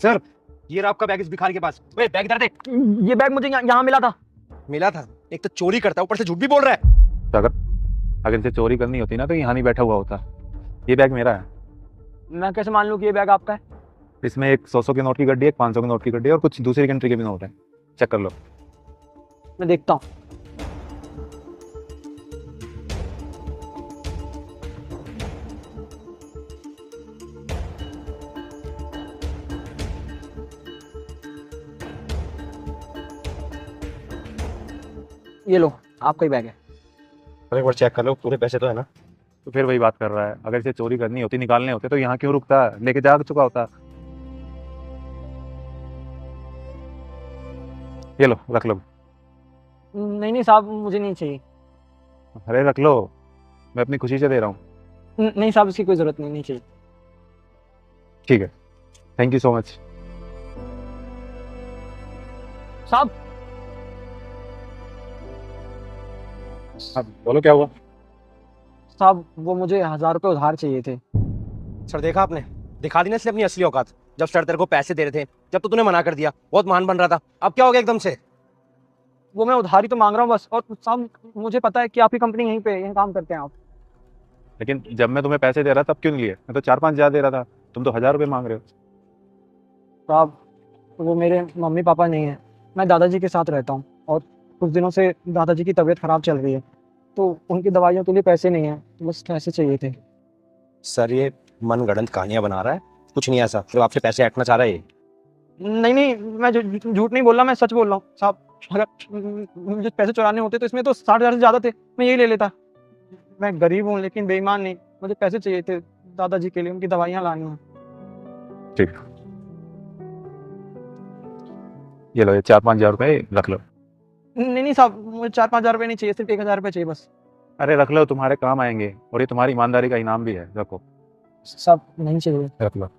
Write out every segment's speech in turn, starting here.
Sir ये रहा आपका बैग इस भिखारी के पास। ओए बैग इधर दे। ये बैग मुझे यहाँ मिला था। मिला था? एक तो चोरी करता है ऊपर से झूठ भी बोल रहा है। तो अगर इसे चोरी करनी होती ना तो यहाँ नहीं बैठा हुआ होता। ये बैग मेरा है। मैं कैसे मान लूँ कि ये बैग आपका है? इसमें एक 100 की नोट की गड्डी है, एक 500 की नोट की गड्डी है और कुछ दूसरी कंट्री के भी नोट है। चेक कर लो। मैं देखता हूँ। ये लो, आपका ही बैग है। एक बार चेक कर लो, पूरे पैसे तो है ना? तो फिर वही बात कर रहा है, अगर इसे चोरी करनी होती, निकालने होते तो यहाँ क्यों रुकता, लेके जा चुका होता। ये लो, रख लो। नहीं नहीं साहब, मुझे नहीं चाहिए। अरे रख लो, मैं अपनी खुशी से दे रहा हूँ। नहीं साहब, इसकी कोई जरूरत नहीं चाहिए। ठीक है, थैंक यू सो मच। साहब अब बोलो क्या हुआ। साहब, वो मुझे 1000 रुपये उधार चाहिए थे। सर देखा आपने, दिखा दी ना इसलिए अपनी असली औकात। जब सर तेरे को पैसे दे रहे थे, जब तो तूने मना कर दिया, बहुत महान बन रहा था, अब क्या हो गया एकदम से? वो मैं उधारी तो मांग रहा हूँ बस। और साहब मुझे पता है कि आपकी कंपनी यहीं पे यहीं काम करते हैं आप। लेकिन जब मैं तुम्हें पैसे दे रहा तब क्यों नहीं लिए? मैं तो 4-5 हज़ार दे रहा था, तुम तो 1000 रुपये मांग रहे हो। साहब वो मेरे मम्मी पापा नहीं है, मैं दादाजी के साथ रहता हूँ और कुछ दिनों से दादाजी की तबीयत खराब चल रही है, तो उनकी दवाइयों के लिए पैसे नहीं है, बस पैसे चाहिए थे। सर ये मनगढ़ंत कहानियां बना रहा है, कुछ नहीं ऐसा। सिर्फ आपसे पैसे हटना चाह रहा है ये। नहीं नहीं, मैं झूठ नहीं बोल रहा, मैं सच बोल रहा हूँ साहब। अगर मुझे पैसे चुराने होते तो इसमें तो 60,000 से ज़्यादा थे, मैं यही ले लेता। मैं गरीब हूँ लेकिन बेईमान नहीं, मुझे पैसे चाहिए थे दादाजी के लिए, उनकी दवाइयाँ लानी हैं। ठीक, ये लो, ये 4-5 हज़ार रुपये रख लो। नहीं नहीं साहब, मुझे 4-5 हज़ार रुपये नहीं चाहिए, सिर्फ 1,000 रुपये चाहिए बस। अरे रख लो, तुम्हारे काम आएंगे और ये तुम्हारी ईमानदारी का इनाम भी है, रखो। साहब नहीं चाहिए। रख लो।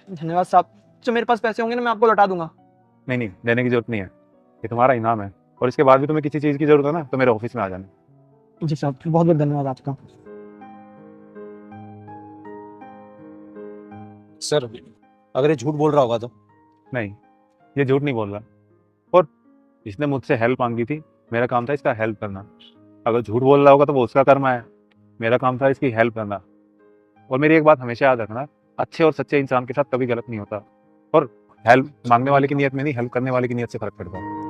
धन्यवाद साहब, जो मेरे पास पैसे होंगे ना मैं आपको लौटा दूंगा। नहीं नहीं, देने की जरूरत नहीं है, ये तुम्हारा इनाम है। और इसके बाद भी तुम्हें किसी चीज़ की जरूरत है ना तो मेरे ऑफिस में आ जाना। जी साहब, बहुत बहुत धन्यवाद आपका। सर अगर ये झूठ बोल रहा होगा तो? नहीं, ये झूठ नहीं बोल रहा। और इसने मुझसे हेल्प मांगी थी, मेरा काम था इसका हेल्प करना। अगर झूठ बोल रहा होगा तो वो उसका कर्म है, मेरा काम था इसकी हेल्प करना। और मेरी एक बात हमेशा याद रखना, अच्छे और सच्चे इंसान के साथ कभी गलत नहीं होता। और हेल्प मांगने वाले की नीयत में नहीं, हेल्प करने वाले की नीयत से फर्क पड़ता है।